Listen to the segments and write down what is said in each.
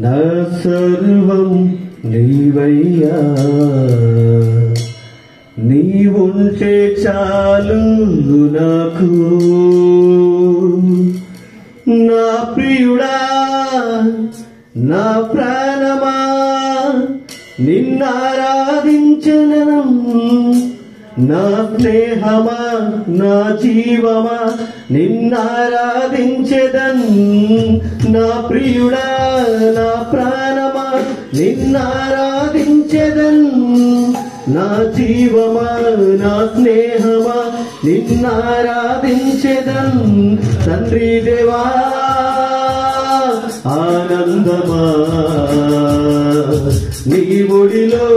నా సర్వం నీవయ్యా, నీవుంటే చాలు నాకు. నా ప్రియుడా నా ప్రాణమా నిన్నారాధించెదను. నా స్నేహమా నా జీవమా నిన్నారాధించెదన్. నా ప్రియుడా నా ప్రాణమా నిన్నారాధించెదన్. నా జీవమా నా స్నేహమా నిన్నారాధించెదన్. తండ్రి దేవా ఆనందమా నీ ఒడిలో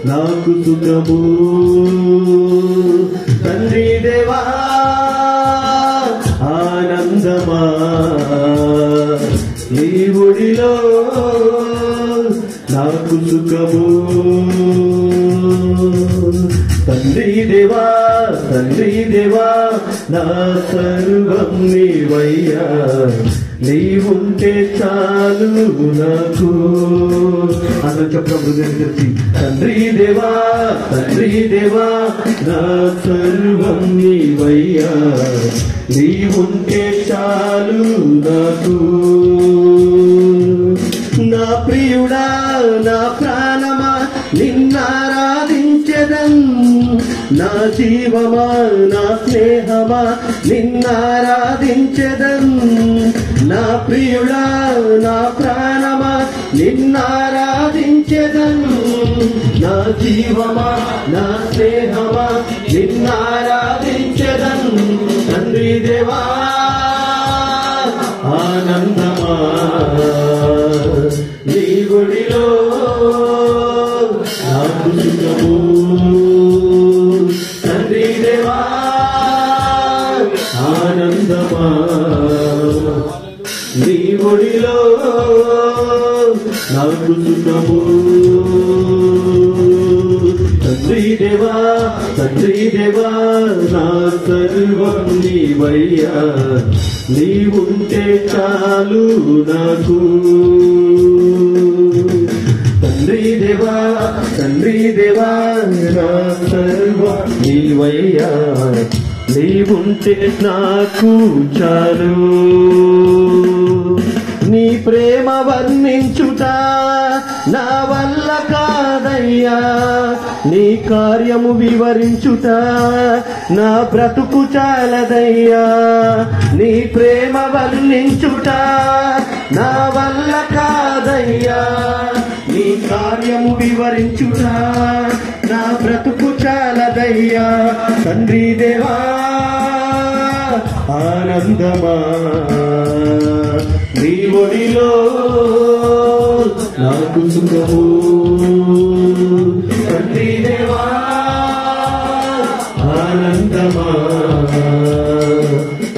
నాకు సుఖము. తండ్రి దేవా ఆనందమా నీ ఒడిలో నాకు సుఖము. తండ్రి దేవా తండ్రి దేవా నా సర్వం నీవయ్యా, నీవుంటే చాలు నాకు. అన్న చెప్పడం హృదయం తెరిచి తండ్రి దేవా నా సర్వం నీవయ్యా, నీవుంటే చాలు నాకు. నా ప్రియుడా నా ప్రాణమా నిన్నారాధించెదన్. నా జీవమా నా స్నేహమా నిన్నారాధించెదన్. నా ప్రియుడా నా ప్రాణమా నిన్నారాధించెదన్. నా జీవమా నా స్నేహమా నిన్నారాధించెదన్. తండ్రి దేవా ఆనందమా నీ ఒడిలో నాకు సుఖము. తండ్రి దేవా ఆనందమా నీ ఒడిలో నాకు సుఖము. తండ్రి దేవా నా సర్వం నీవయ్యా, నీవుంటే చాలు నాకు. తండ్రి దేవా నా సర్వం నీవయ్యా, నీవుంటే నాకు చాలు. నీ ప్రేమ వర్ణించుట నా వల్ల కాదయ్యా, నీ కార్యము వివరించుట నా బ్రతుకు చాలదయ్యా. నీ ప్రేమ వర్ణించుట నా వల్ల కాదయ్యా, నీ కార్యము వివరించుట నా బ్రతుకు చాలదయ్యా. తండ్రి దేవా ఆనందమా నీ ఒడిలో నాకు సుఖము. తండ్రి దేవా ఆనందమా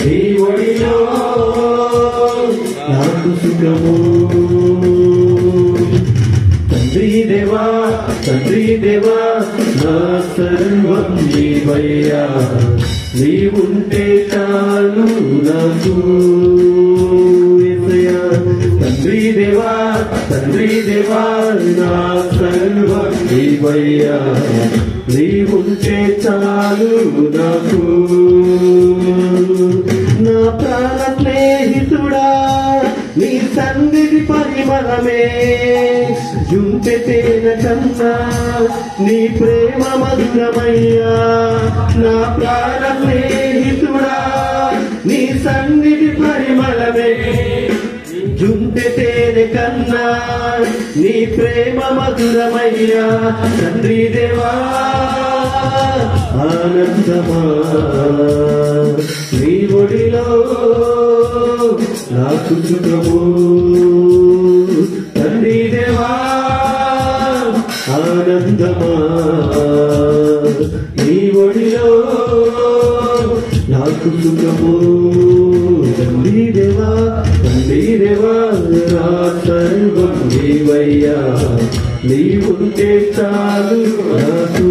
నీ ఒడిలో నాకు సుఖము. తండ్రి దేవా నా సర్వం నీవయ్యా, నీవుంటే చాలు నాకు. తండ్రి దేవా నా సర్వం నీవయ్యా, నీవుంటే చాలు నాకు. నా ప్రాణ స్నేహితుడా నీ సన్నిధి పరిమళమే, జుంటె తేనె కన్నా నీ ప్రేమ మధురమయ్యా. నా ప్రాణ స్నేహితుడా నీ సన్నిధి పరిమళమే, జుంటె తేనె కన్నా నీ ప్రేమ మధురమయ్యా. తండ్రి దేవా ఆనందమా నీ ఒడిలో నాకు సుఖము. తండ్రి దేవా ఆనందమా నీ ఒడిలో నాకు సుఖము. తండ్రి దేవా నా సర్వం నీవయ్యా, నీవుంటే చాలు నాకు.